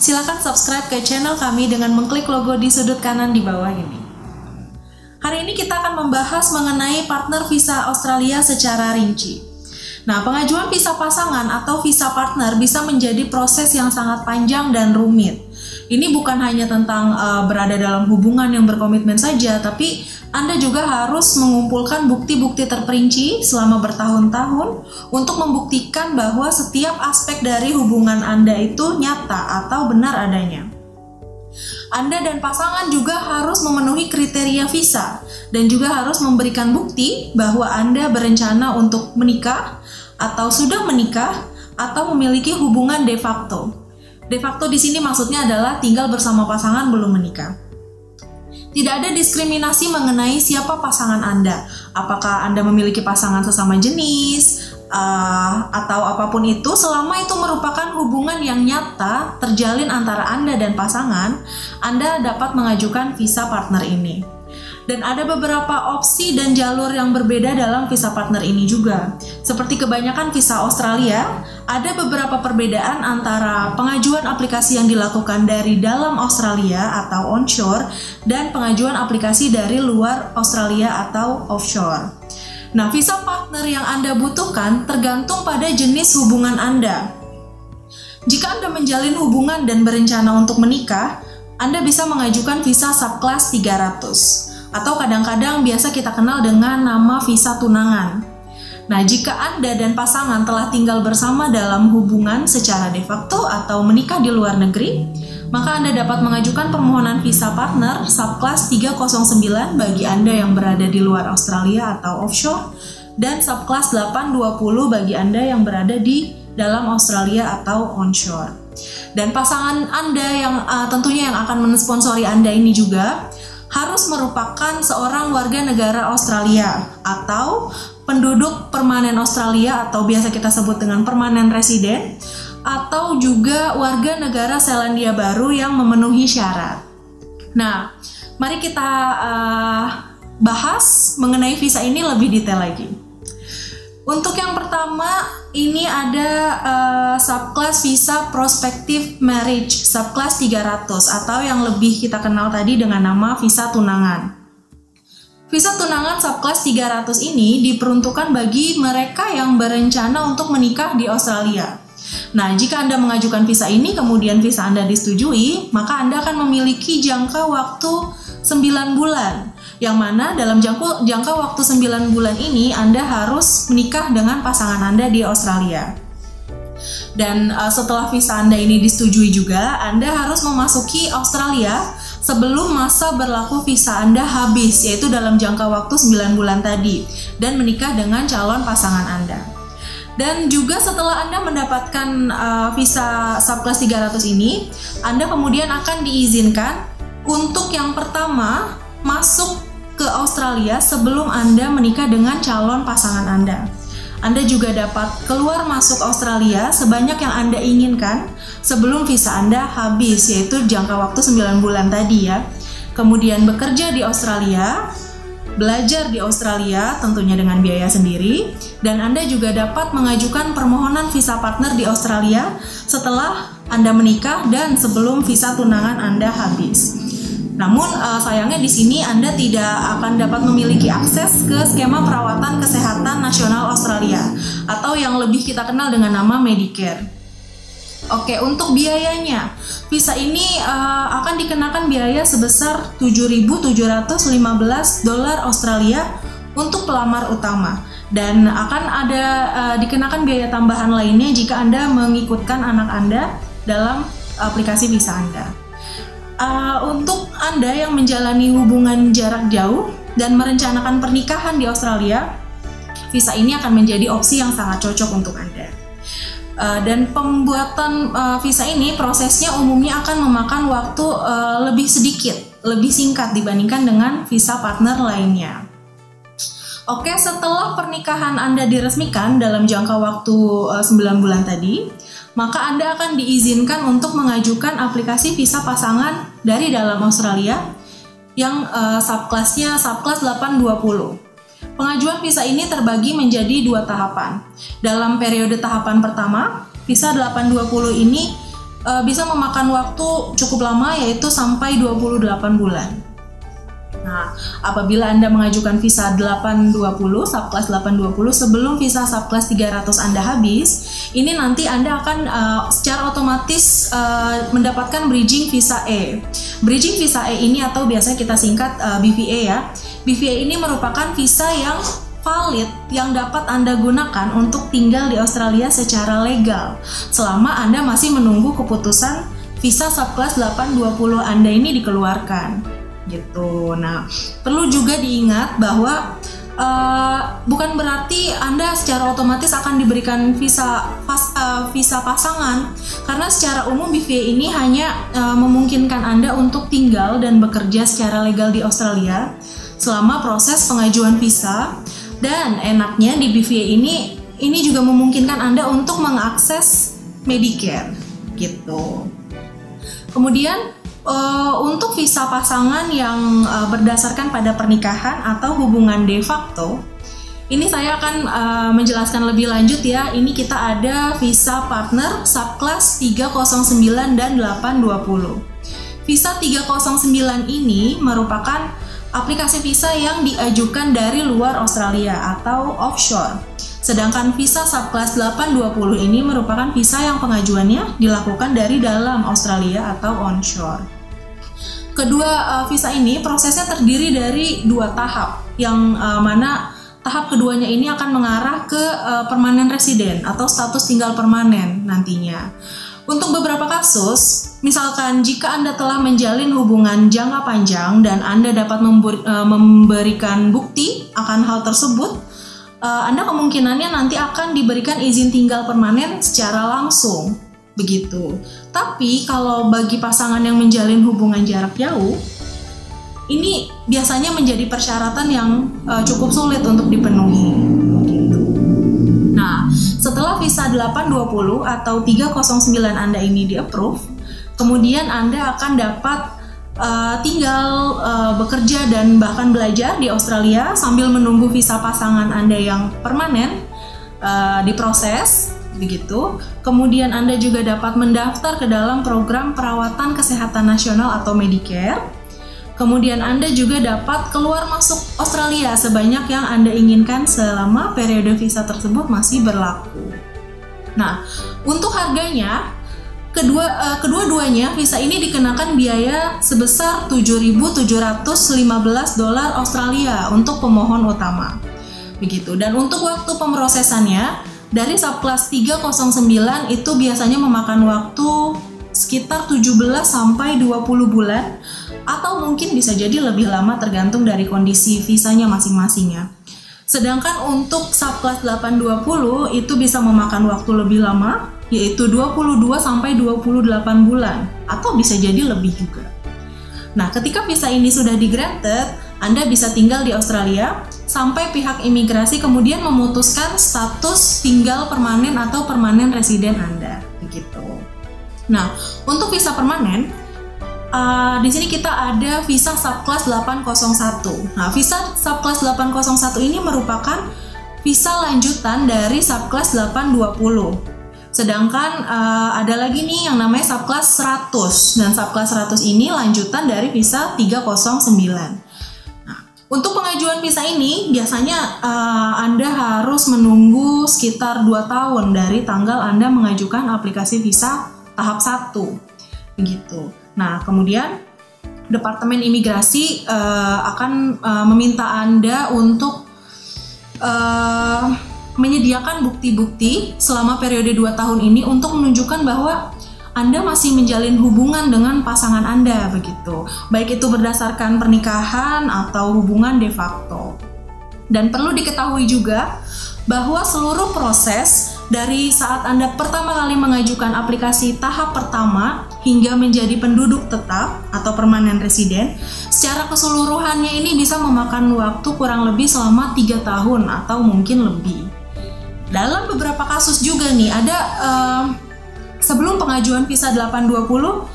Silakan subscribe ke channel kami dengan mengklik logo di sudut kanan di bawah ini. Hari ini kita akan membahas mengenai partner visa Australia secara rinci. Nah, pengajuan visa pasangan atau visa partner bisa menjadi proses yang sangat panjang dan rumit. Ini bukan hanya tentang berada dalam hubungan yang berkomitmen saja, tapi Anda juga harus mengumpulkan bukti-bukti terperinci selama bertahun-tahun untuk membuktikan bahwa setiap aspek dari hubungan Anda itu nyata atau benar adanya. Anda dan pasangan juga harus memenuhi kriteria visa dan juga harus memberikan bukti bahwa Anda berencana untuk menikah atau sudah menikah atau memiliki hubungan de facto. De facto di sini maksudnya adalah tinggal bersama pasangan belum menikah. Tidak ada diskriminasi mengenai siapa pasangan Anda. Apakah Anda memiliki pasangan sesama jenis atau apapun itu, selama itu merupakan hubungan yang nyata terjalin antara Anda dan pasangan, Anda dapat mengajukan visa partner ini. Dan ada beberapa opsi dan jalur yang berbeda dalam visa partner ini juga. Seperti kebanyakan visa Australia, ada beberapa perbedaan antara pengajuan aplikasi yang dilakukan dari dalam Australia atau onshore dan pengajuan aplikasi dari luar Australia atau offshore. Nah, visa partner yang Anda butuhkan tergantung pada jenis hubungan Anda. Jika Anda menjalin hubungan dan berencana untuk menikah, Anda bisa mengajukan visa subclass 300. Atau kadang-kadang biasa kita kenal dengan nama visa tunangan. Nah, jika Anda dan pasangan telah tinggal bersama dalam hubungan secara de facto atau menikah di luar negeri, maka Anda dapat mengajukan permohonan visa partner subclass 309 bagi Anda yang berada di luar Australia atau offshore, dan subclass 820 bagi Anda yang berada di dalam Australia atau onshore. Dan pasangan Anda yang tentunya yang akan mensponsori Anda ini juga harus merupakan seorang warga negara Australia atau penduduk permanen Australia atau biasa kita sebut dengan permanen resident, atau juga warga negara Selandia Baru yang memenuhi syarat. Nah, mari kita bahas mengenai visa ini lebih detail lagi. Untuk yang pertama, ini ada subclass visa prospective marriage subclass 300 atau yang lebih kita kenal tadi dengan nama visa tunangan. Visa tunangan subclass 300 ini diperuntukkan bagi mereka yang berencana untuk menikah di Australia. Nah, jika Anda mengajukan visa ini kemudian visa Anda disetujui, maka Anda akan memiliki jangka waktu 9 bulan. Yang mana dalam jangka waktu 9 bulan ini Anda harus menikah dengan pasangan Anda di Australia. Dan setelah visa Anda ini disetujui juga, Anda harus memasuki Australia sebelum masa berlaku visa Anda habis, yaitu dalam jangka waktu 9 bulan tadi, dan menikah dengan calon pasangan Anda. Dan juga setelah Anda mendapatkan visa subclass 300 ini, Anda kemudian akan diizinkan untuk yang pertama masuk ke Australia sebelum Anda menikah dengan calon pasangan Anda. Anda juga dapat keluar masuk Australia sebanyak yang Anda inginkan sebelum visa Anda habis, yaitu jangka waktu 9 bulan tadi ya. Kemudian bekerja di Australia, belajar di Australia tentunya dengan biaya sendiri, dan Anda juga dapat mengajukan permohonan visa partner di Australia setelah Anda menikah dan sebelum visa tunangan Anda habis. Namun sayangnya di sini Anda tidak akan dapat memiliki akses ke skema perawatan kesehatan nasional Australia atau yang lebih kita kenal dengan nama Medicare. Oke, untuk biayanya, visa ini akan dikenakan biaya sebesar $7.715 Australia untuk pelamar utama, dan akan ada dikenakan biaya tambahan lainnya jika Anda mengikutkan anak Anda dalam aplikasi visa Anda. Untuk Anda yang menjalani hubungan jarak jauh dan merencanakan pernikahan di Australia, visa ini akan menjadi opsi yang sangat cocok untuk Anda. Dan pembuatan visa ini prosesnya umumnya akan memakan waktu lebih sedikit, lebih singkat dibandingkan dengan visa partner lainnya. Oke, setelah pernikahan Anda diresmikan dalam jangka waktu 9 bulan tadi, maka Anda akan diizinkan untuk mengajukan aplikasi visa pasangan dari dalam Australia yang subclass 820. Pengajuan visa ini terbagi menjadi 2 tahapan. Dalam periode tahapan pertama, visa 820 ini bisa memakan waktu cukup lama, yaitu sampai 28 bulan. Nah, apabila Anda mengajukan visa 820, subclass 820 sebelum visa subclass 300 Anda habis, ini nanti Anda akan secara otomatis mendapatkan bridging visa E. Bridging visa E ini atau biasanya kita singkat BVA ya. BVA ini merupakan visa yang valid yang dapat Anda gunakan untuk tinggal di Australia secara legal selama Anda masih menunggu keputusan visa subclass 820 Anda ini dikeluarkan. Gitu. Nah, perlu juga diingat bahwa bukan berarti Anda secara otomatis akan diberikan visa pasangan, karena secara umum BVA ini hanya memungkinkan Anda untuk tinggal dan bekerja secara legal di Australia selama proses pengajuan visa, dan enaknya di BVA ini juga memungkinkan Anda untuk mengakses Medicare gitu. Kemudian untuk visa pasangan yang berdasarkan pada pernikahan atau hubungan de facto, ini saya akan menjelaskan lebih lanjut ya. Ini kita ada visa partner subclass 309 dan 820. Visa 309 ini merupakan aplikasi visa yang diajukan dari luar Australia atau offshore. Sedangkan visa subclass 820 ini merupakan visa yang pengajuannya dilakukan dari dalam Australia atau onshore. Kedua visa ini prosesnya terdiri dari 2 tahap, yang mana tahap keduanya ini akan mengarah ke permanent resident atau status tinggal permanen nantinya. Untuk beberapa kasus, misalkan jika Anda telah menjalin hubungan jangka panjang dan Anda dapat memberikan bukti akan hal tersebut, Anda kemungkinannya nanti akan diberikan izin tinggal permanen secara langsung. Begitu. Tapi kalau bagi pasangan yang menjalin hubungan jarak jauh, ini biasanya menjadi persyaratan yang cukup sulit untuk dipenuhi. Gitu. Nah, setelah visa 820 atau 309 Anda ini di-approve, kemudian Anda akan dapat tinggal bekerja dan bahkan belajar di Australia sambil menunggu visa pasangan Anda yang permanen diproses. Begitu. Kemudian Anda juga dapat mendaftar ke dalam program perawatan kesehatan nasional atau Medicare. Kemudian Anda juga dapat keluar masuk Australia sebanyak yang Anda inginkan selama periode visa tersebut masih berlaku. Nah, untuk harganya, kedua-duanya visa ini dikenakan biaya sebesar $7.715 Australia untuk pemohon utama. Begitu. Dan untuk waktu pemrosesannya, dari subclass 309 itu biasanya memakan waktu sekitar 17 sampai 20 bulan atau mungkin bisa jadi lebih lama tergantung dari kondisi visanya masing-masingnya. Sedangkan untuk subclass 820 itu bisa memakan waktu lebih lama, yaitu 22 sampai 28 bulan atau bisa jadi lebih juga. Nah, ketika visa ini sudah di-granted, Anda bisa tinggal di Australia sampai pihak imigrasi kemudian memutuskan status tinggal permanen atau permanen residen Anda, begitu. Nah, untuk visa permanen, di sini kita ada visa subclass 801. Nah, visa subclass 801 ini merupakan visa lanjutan dari subclass 820. Sedangkan ada lagi nih yang namanya subclass 100, dan subclass 100 ini lanjutan dari visa 309. Untuk pengajuan visa ini, biasanya Anda harus menunggu sekitar 2 tahun dari tanggal Anda mengajukan aplikasi visa tahap 1. Begitu. Nah, kemudian Departemen Imigrasi akan meminta Anda untuk menyediakan bukti-bukti selama periode 2 tahun ini untuk menunjukkan bahwa Anda masih menjalin hubungan dengan pasangan Anda, begitu. Baik itu berdasarkan pernikahan atau hubungan de facto. Dan perlu diketahui juga bahwa seluruh proses dari saat Anda pertama kali mengajukan aplikasi tahap pertama hingga menjadi penduduk tetap atau permanent resident, secara keseluruhannya ini bisa memakan waktu kurang lebih selama 3 tahun atau mungkin lebih. Dalam beberapa kasus juga nih, ada sebelum pengajuan visa 820,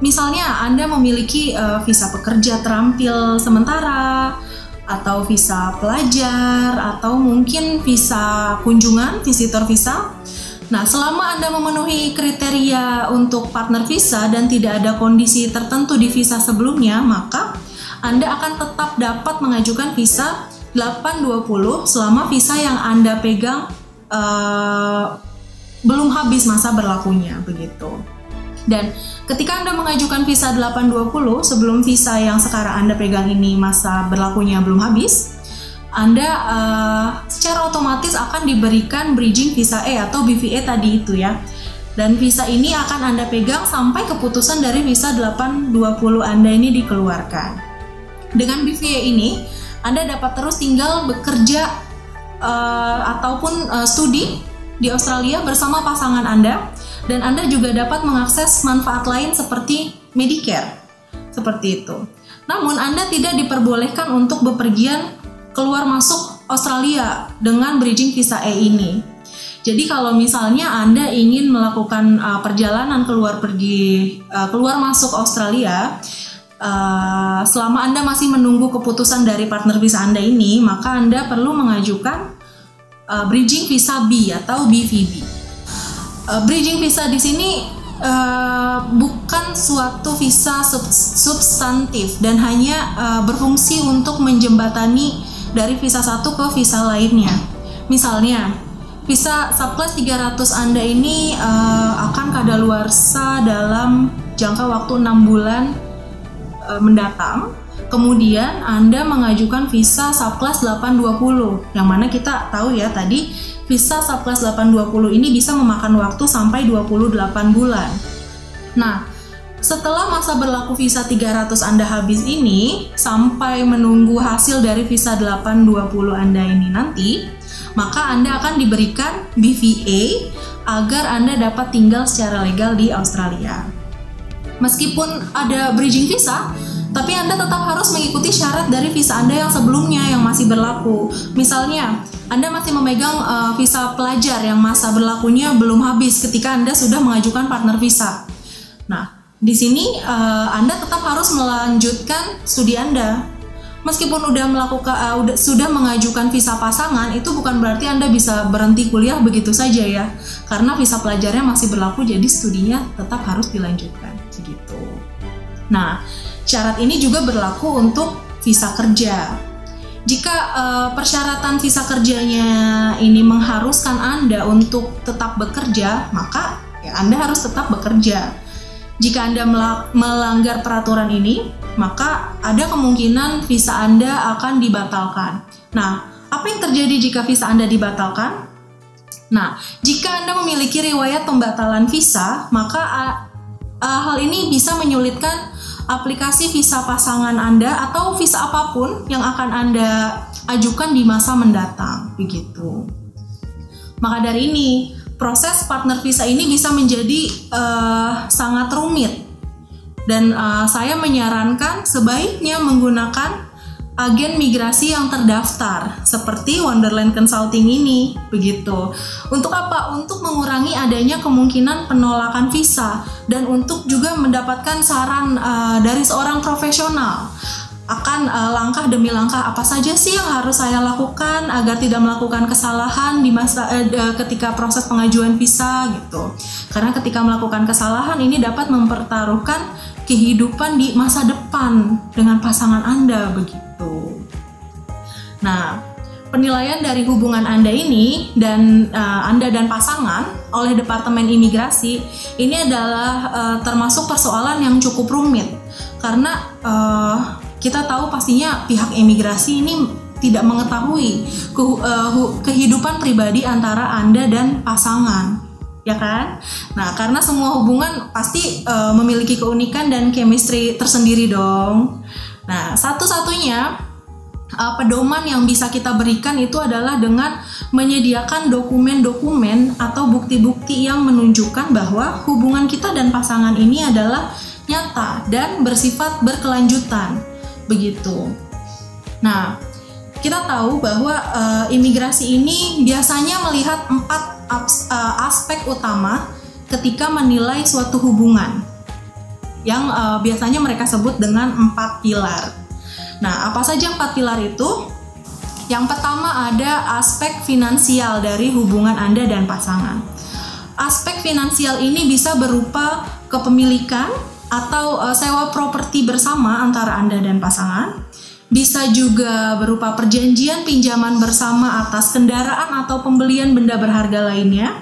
misalnya Anda memiliki visa pekerja terampil sementara, atau visa pelajar, atau mungkin visa kunjungan, visitor visa. Nah, selama Anda memenuhi kriteria untuk partner visa dan tidak ada kondisi tertentu di visa sebelumnya, maka Anda akan tetap dapat mengajukan visa 820 selama visa yang Anda pegang belum habis masa berlakunya, begitu. Dan ketika Anda mengajukan visa 820 sebelum visa yang sekarang Anda pegang ini masa berlakunya belum habis, Anda secara otomatis akan diberikan bridging visa E atau BVA tadi itu ya. Dan visa ini akan Anda pegang sampai keputusan dari visa 820 Anda ini dikeluarkan. Dengan BVA ini, Anda dapat terus tinggal bekerja ataupun studi di Australia bersama pasangan Anda, dan Anda juga dapat mengakses manfaat lain seperti Medicare, seperti itu. Namun Anda tidak diperbolehkan untuk bepergian keluar masuk Australia dengan bridging visa E ini. Jadi kalau misalnya Anda ingin melakukan perjalanan keluar masuk Australia, selama Anda masih menunggu keputusan dari partner visa Anda ini, maka Anda perlu mengajukan bridging visa B atau BVB. Bridging visa di sini bukan suatu visa substantif dan hanya berfungsi untuk menjembatani dari visa satu ke visa lainnya. Misalnya, visa subclass 300 Anda ini akan kadaluarsa dalam jangka waktu 6 bulan mendatang. Kemudian Anda mengajukan visa subclass 820, yang mana kita tahu ya tadi visa subclass 820 ini bisa memakan waktu sampai 28 bulan. Nah, setelah masa berlaku visa 300 Anda habis ini, sampai menunggu hasil dari visa 820 Anda ini nanti, maka Anda akan diberikan BVA agar Anda dapat tinggal secara legal di Australia. Meskipun ada bridging visa, tapi Anda tetap harus mengikuti syarat dari visa Anda yang sebelumnya yang masih berlaku. Misalnya, Anda masih memegang visa pelajar yang masa berlakunya belum habis ketika Anda sudah mengajukan partner visa. Nah, di sini Anda tetap harus melanjutkan studi Anda. Meskipun sudah mengajukan visa pasangan, itu bukan berarti Anda bisa berhenti kuliah begitu saja ya. Karena visa pelajarnya masih berlaku, jadi studinya tetap harus dilanjutkan begitu. Nah, syarat ini juga berlaku untuk visa kerja. Jika persyaratan visa kerjanya ini mengharuskan Anda untuk tetap bekerja, maka ya Anda harus tetap bekerja. Jika Anda melanggar peraturan ini, maka ada kemungkinan visa Anda akan dibatalkan. Nah, apa yang terjadi jika visa Anda dibatalkan? Nah, jika Anda memiliki riwayat pembatalan visa, maka hal ini bisa menyulitkan aplikasi visa pasangan Anda atau visa apapun yang akan Anda ajukan di masa mendatang, begitu. Maka dari ini, proses partner visa ini bisa menjadi sangat rumit, dan saya menyarankan sebaiknya menggunakan agen migrasi yang terdaftar seperti Wonderland Consulting ini, begitu. Untuk apa? Untuk mengurangi adanya kemungkinan penolakan visa dan untuk juga mendapatkan saran dari seorang profesional akan langkah demi langkah apa saja sih yang harus saya lakukan agar tidak melakukan kesalahan di masa ketika proses pengajuan visa gitu. Karena ketika melakukan kesalahan ini dapat mempertaruhkan kehidupan di masa depan dengan pasangan Anda begitu. Nah, penilaian dari hubungan Anda ini dan Anda dan pasangan oleh Departemen Imigrasi ini adalah termasuk persoalan yang cukup rumit karena kita tahu pastinya pihak imigrasi ini tidak mengetahui kehidupan pribadi antara Anda dan pasangan, ya kan? Nah, karena semua hubungan pasti memiliki keunikan dan chemistry tersendiri dong. Nah, satu-satunya pedoman yang bisa kita berikan itu adalah dengan menyediakan dokumen-dokumen atau bukti-bukti yang menunjukkan bahwa hubungan kita dan pasangan ini adalah nyata dan bersifat berkelanjutan. Begitu. Nah, kita tahu bahwa imigrasi ini biasanya melihat 4 aspek utama ketika menilai suatu hubungan yang biasanya mereka sebut dengan 4 pilar. Nah, apa saja 4 pilar itu? Yang pertama ada aspek finansial dari hubungan Anda dan pasangan. aspek finansial ini bisa berupa kepemilikan atau sewa properti bersama antara Anda dan pasangan. Bisa juga berupa perjanjian pinjaman bersama atas kendaraan atau pembelian benda berharga lainnya.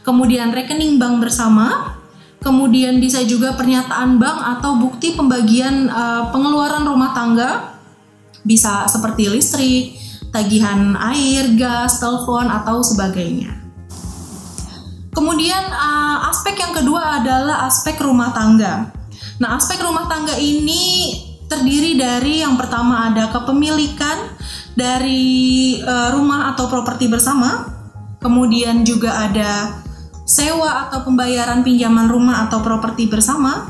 Kemudian rekening bank bersama. Kemudian bisa juga pernyataan bank atau bukti pembagian pengeluaran rumah tangga. Bisa seperti listrik, tagihan air, gas, telepon, atau sebagainya. Kemudian aspek yang kedua adalah aspek rumah tangga. Nah, aspek rumah tangga ini terdiri dari yang pertama ada kepemilikan dari rumah atau properti bersama. Kemudian juga ada sewa atau pembayaran pinjaman rumah atau properti bersama.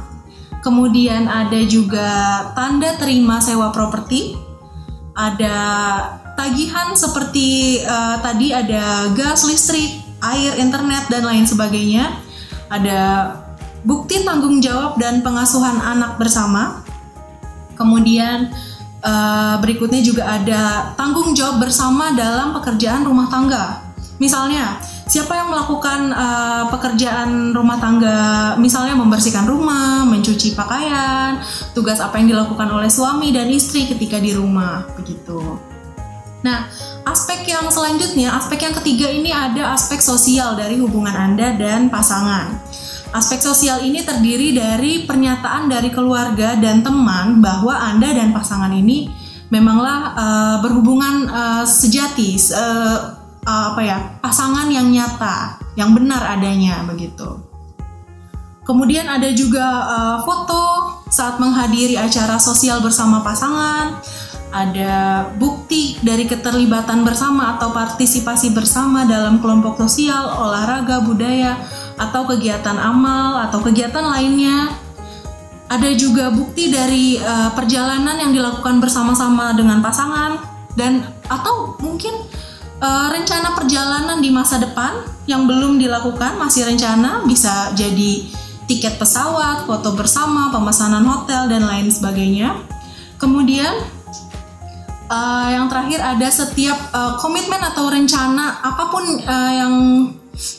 Kemudian ada juga tanda terima sewa properti. Ada tagihan seperti tadi ada gas, listrik, air, internet, dan lain sebagainya. Ada bukti tanggung jawab dan pengasuhan anak bersama. Kemudian berikutnya juga ada tanggung jawab bersama dalam pekerjaan rumah tangga. Misalnya, siapa yang melakukan pekerjaan rumah tangga, misalnya membersihkan rumah, mencuci pakaian, tugas apa yang dilakukan oleh suami dan istri ketika di rumah, begitu. Nah, aspek yang selanjutnya, aspek yang ketiga ini ada aspek sosial dari hubungan Anda dan pasangan. Aspek sosial ini terdiri dari pernyataan dari keluarga dan teman bahwa Anda dan pasangan ini memanglah berhubungan sejati, pasangan yang nyata, yang benar adanya, begitu. Kemudian ada juga foto saat menghadiri acara sosial bersama pasangan. Ada bukti dari keterlibatan bersama atau partisipasi bersama dalam kelompok sosial, olahraga, budaya, atau kegiatan amal atau kegiatan lainnya. Ada juga bukti dari perjalanan yang dilakukan bersama-sama dengan pasangan, dan atau mungkin rencana perjalanan di masa depan yang belum dilakukan, masih rencana, bisa jadi tiket pesawat, foto bersama, pemesanan hotel, dan lain sebagainya. Kemudian yang terakhir ada setiap komitmen atau rencana apapun yang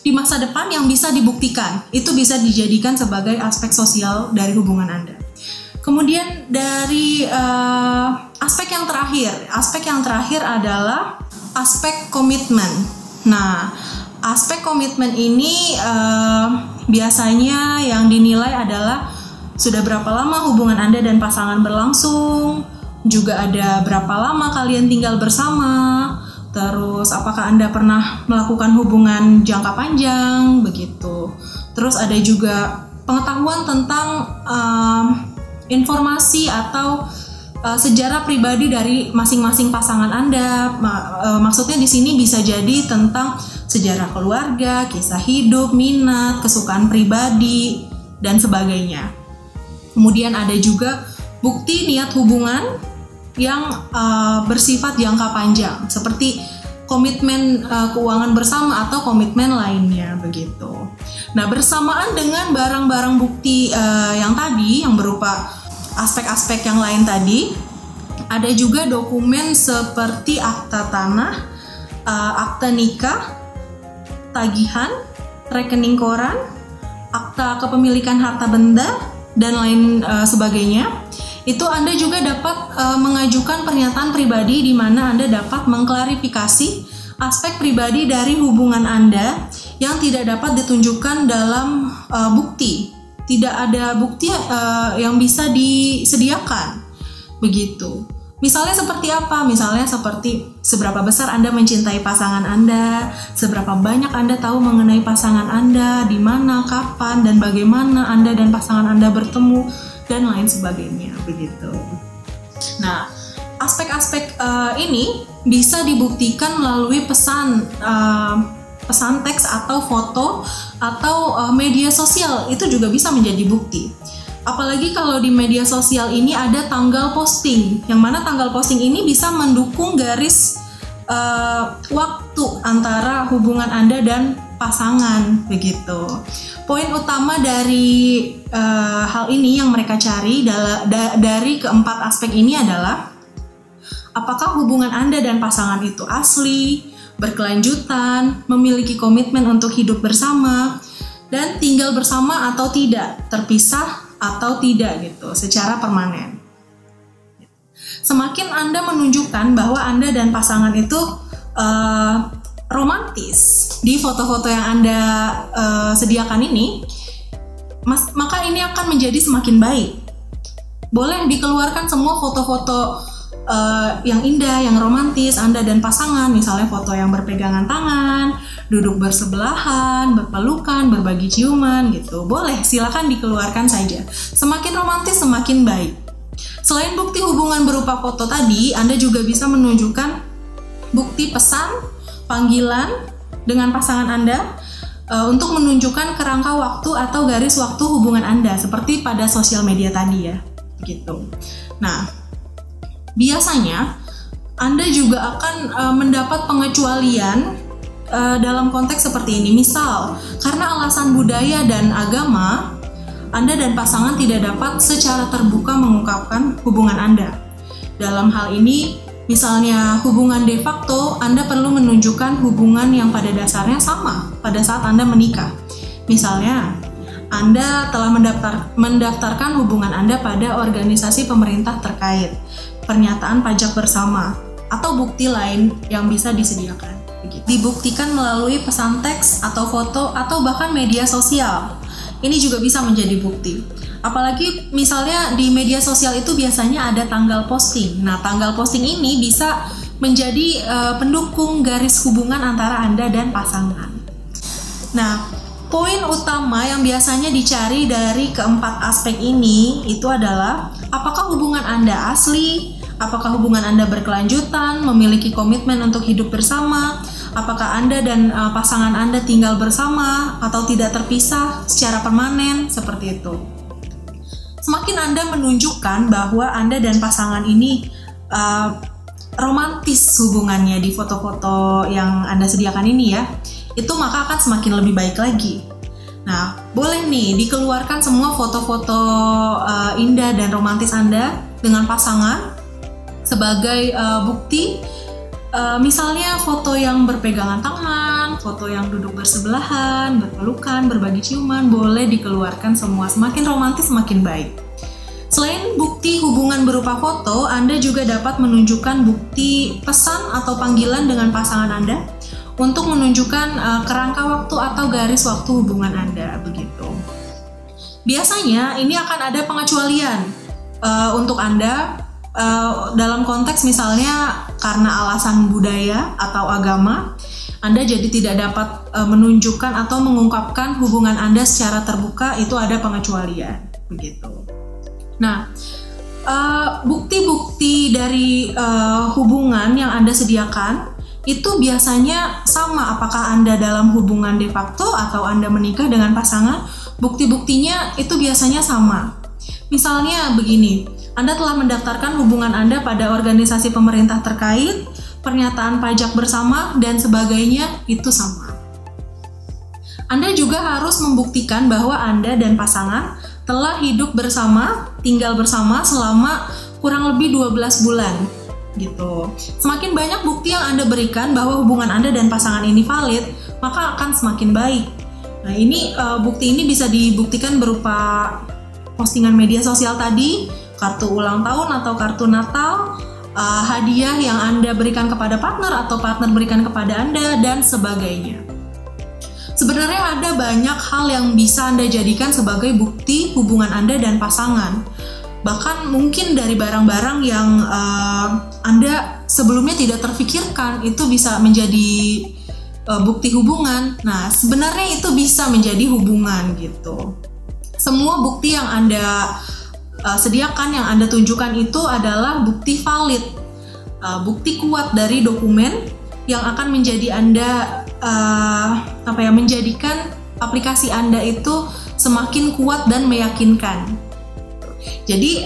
di masa depan yang bisa dibuktikan, itu bisa dijadikan sebagai aspek sosial dari hubungan Anda. Kemudian dari aspek yang terakhir adalah aspek komitmen. Nah, aspek komitmen ini biasanya yang dinilai adalah sudah berapa lama hubungan Anda dan pasangan berlangsung, juga ada berapa lama kalian tinggal bersama, terus apakah Anda pernah melakukan hubungan jangka panjang, begitu. Terus ada juga pengetahuan tentang informasi atau sejarah pribadi dari masing-masing pasangan Anda. Maksudnya di sini bisa jadi tentang sejarah keluarga, kisah hidup, minat, kesukaan pribadi, dan sebagainya. Kemudian ada juga bukti niat hubungan yang bersifat jangka panjang, seperti komitmen keuangan bersama atau komitmen lainnya, begitu. Nah, bersamaan dengan barang-barang bukti yang tadi, yang berupa aspek-aspek yang lain tadi, ada juga dokumen seperti akta tanah, akta nikah, tagihan, rekening koran, akta kepemilikan harta benda, dan lain sebagainya. Itu Anda juga dapat mengajukan pernyataan pribadi di mana Anda dapat mengklarifikasi aspek pribadi dari hubungan Anda yang tidak dapat ditunjukkan dalam bukti. Tidak ada bukti yang bisa disediakan, begitu. Misalnya seperti apa? Misalnya seperti seberapa besar Anda mencintai pasangan Anda, seberapa banyak Anda tahu mengenai pasangan Anda, di mana, kapan, dan bagaimana Anda dan pasangan Anda bertemu, dan lain sebagainya, begitu. Nah, aspek-aspek ini bisa dibuktikan melalui pesan teks atau foto atau media sosial, itu juga bisa menjadi bukti. Apalagi kalau di media sosial ini ada tanggal posting, yang mana tanggal posting ini bisa mendukung garis waktu antara hubungan Anda dan pasangan, begitu. Poin utama dari hal ini yang mereka cari dari keempat aspek ini adalah apakah hubungan Anda dan pasangan itu asli, berkelanjutan, memiliki komitmen untuk hidup bersama, dan tinggal bersama atau tidak, terpisah atau tidak gitu, secara permanen. Semakin Anda menunjukkan bahwa Anda dan pasangan itu romantis di foto-foto yang Anda sediakan ini, maka ini akan menjadi semakin baik. Boleh dikeluarkan semua foto-foto yang indah, yang romantis Anda dan pasangan, misalnya foto yang berpegangan tangan, duduk bersebelahan, berpelukan, berbagi ciuman gitu. Boleh, silakan dikeluarkan saja. Semakin romantis semakin baik. Selain bukti hubungan berupa foto tadi, Anda juga bisa menunjukkan bukti pesan, panggilan dengan pasangan Anda untuk menunjukkan kerangka waktu atau garis waktu hubungan Anda seperti pada sosial media tadi ya, gitu. Nah, biasanya Anda juga akan mendapat pengecualian dalam konteks seperti ini. Misal, karena alasan budaya dan agama, Anda dan pasangan tidak dapat secara terbuka mengungkapkan hubungan Anda. Dalam hal ini, misalnya hubungan de facto, Anda perlu menunjukkan hubungan yang pada dasarnya sama pada saat Anda menikah. Misalnya, Anda telah mendaftarkan hubungan Anda pada organisasi pemerintah terkait, pernyataan pajak bersama, atau bukti lain yang bisa disediakan. Dibuktikan melalui pesan teks atau foto atau bahkan media sosial. Ini juga bisa menjadi bukti. Apalagi misalnya di media sosial itu biasanya ada tanggal posting. Nah, tanggal posting ini bisa menjadi pendukung garis hubungan antara Anda dan pasangan. Nah, poin utama yang biasanya dicari dari keempat aspek ini itu adalah apakah hubungan Anda asli, apakah hubungan Anda berkelanjutan, memiliki komitmen untuk hidup bersama, apakah Anda dan pasangan Anda tinggal bersama atau tidak terpisah secara permanen, seperti itu. Semakin Anda menunjukkan bahwa Anda dan pasangan ini romantis hubungannya di foto-foto yang Anda sediakan ini ya, itu maka akan semakin lebih baik lagi. Nah, boleh nih dikeluarkan semua foto-foto indah dan romantis Anda dengan pasangan sebagai bukti. Misalnya foto yang berpegangan tangan, foto yang duduk bersebelahan, berpelukan, berbagi ciuman, boleh dikeluarkan semua. Semakin romantis semakin baik. Selain bukti hubungan berupa foto, Anda juga dapat menunjukkan bukti pesan atau panggilan dengan pasangan Anda untuk menunjukkan kerangka waktu atau garis waktu hubungan Anda, begitu. Biasanya ini akan ada pengecualian untuk Anda dalam konteks misalnya karena alasan budaya atau agama, Anda jadi tidak dapat menunjukkan atau mengungkapkan hubungan Anda secara terbuka, itu ada pengecualian, begitu. Nah, bukti-bukti dari hubungan yang Anda sediakan itu biasanya sama apakah Anda dalam hubungan de facto atau Anda menikah dengan pasangan, bukti-buktinya itu biasanya sama. Misalnya begini, Anda telah mendaftarkan hubungan Anda pada organisasi pemerintah terkait, pernyataan pajak bersama, dan sebagainya, itu sama. Anda juga harus membuktikan bahwa Anda dan pasangan telah hidup bersama, tinggal bersama selama kurang lebih 12 bulan. Gitu. Semakin banyak bukti yang Anda berikan bahwa hubungan Anda dan pasangan ini valid, maka akan semakin baik. Nah, ini bukti ini bisa dibuktikan berupa postingan media sosial tadi, kartu ulang tahun atau kartu Natal, hadiah yang Anda berikan kepada partner atau partner berikan kepada Anda, dan sebagainya. Sebenarnya ada banyak hal yang bisa Anda jadikan sebagai bukti hubungan Anda dan pasangan. Bahkan mungkin dari barang-barang yang Anda sebelumnya tidak terfikirkan itu bisa menjadi bukti hubungan. Nah, sebenarnya itu bisa menjadi hubungan gitu. Semua bukti yang Anda sediakan, yang Anda tunjukkan itu adalah bukti valid, bukti kuat dari dokumen yang akan menjadi Anda menjadikan aplikasi Anda itu semakin kuat dan meyakinkan. Jadi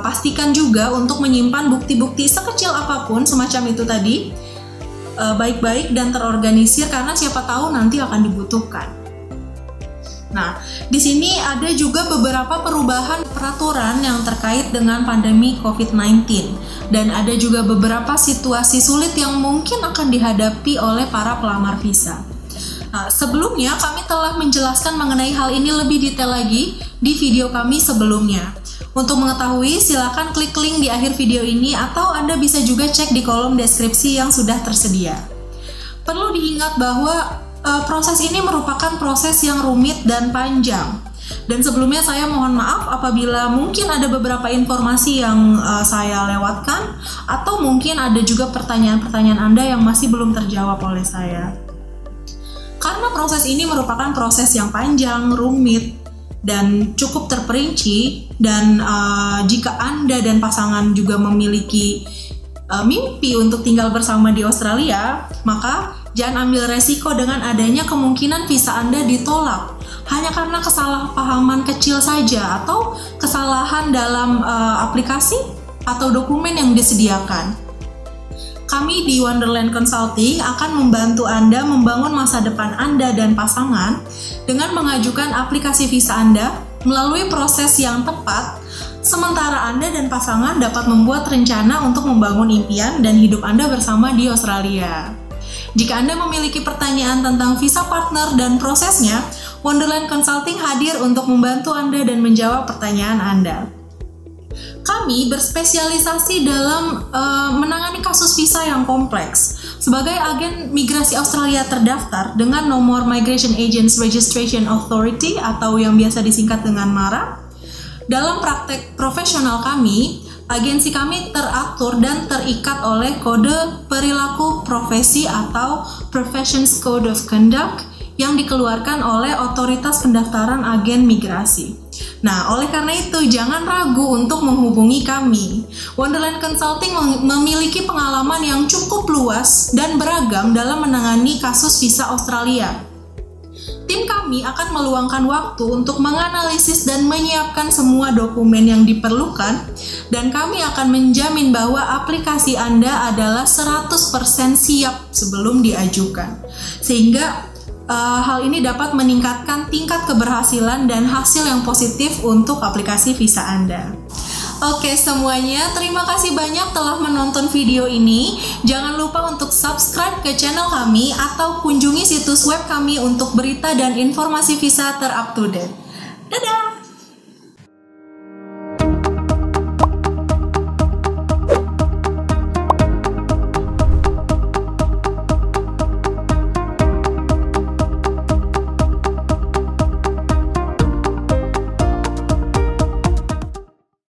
pastikan juga untuk menyimpan bukti-bukti sekecil apapun semacam itu tadi baik-baik dan terorganisir, karena siapa tahu nanti akan dibutuhkan. Nah, di sini ada juga beberapa perubahan peraturan yang terkait dengan pandemi COVID-19, dan ada juga beberapa situasi sulit yang mungkin akan dihadapi oleh para pelamar visa. Nah, sebelumnya kami telah menjelaskan mengenai hal ini lebih detail lagi di video kami sebelumnya. Untuk mengetahui, silakan klik link di akhir video ini atau Anda bisa juga cek di kolom deskripsi yang sudah tersedia. Perlu diingat bahwa proses ini merupakan proses yang rumit dan panjang. Dan sebelumnya saya mohon maaf apabila mungkin ada beberapa informasi yang saya lewatkan atau mungkin ada juga pertanyaan-pertanyaan Anda yang masih belum terjawab oleh saya. Karena proses ini merupakan proses yang panjang, rumit, dan cukup terperinci, dan jika Anda dan pasangan juga memiliki mimpi untuk tinggal bersama di Australia, maka jangan ambil resiko dengan adanya kemungkinan visa Anda ditolak hanya karena kesalahpahaman kecil saja atau kesalahan dalam aplikasi atau dokumen yang disediakan. Kami di Wonderland Consulting akan membantu Anda membangun masa depan Anda dan pasangan dengan mengajukan aplikasi visa Anda melalui proses yang tepat, sementara Anda dan pasangan dapat membuat rencana untuk membangun impian dan hidup Anda bersama di Australia. Jika Anda memiliki pertanyaan tentang visa partner dan prosesnya, Wonderland Consulting hadir untuk membantu Anda dan menjawab pertanyaan Anda. Kami berspesialisasi dalam menangani kasus visa yang kompleks. Sebagai agen migrasi Australia terdaftar dengan nomor Migration Agents Registration Authority atau yang biasa disingkat dengan MARA, dalam praktek profesional kami, agensi kami teratur dan terikat oleh Kode Perilaku Profesi atau Professions Code of Conduct yang dikeluarkan oleh Otoritas Pendaftaran Agen Migrasi. Nah, oleh karena itu, jangan ragu untuk menghubungi kami. Wonderland Consulting memiliki pengalaman yang cukup luas dan beragam dalam menangani kasus visa Australia. Tim kami akan meluangkan waktu untuk menganalisis dan menyiapkan semua dokumen yang diperlukan, dan kami akan menjamin bahwa aplikasi Anda adalah 100% siap sebelum diajukan. Sehingga hal ini dapat meningkatkan tingkat keberhasilan dan hasil yang positif untuk aplikasi visa Anda. Oke semuanya, terima kasih banyak telah menonton video ini. Jangan lupa untuk subscribe ke channel kami atau kunjungi situs web kami untuk berita dan informasi visa ter-up-to-date. Dadah!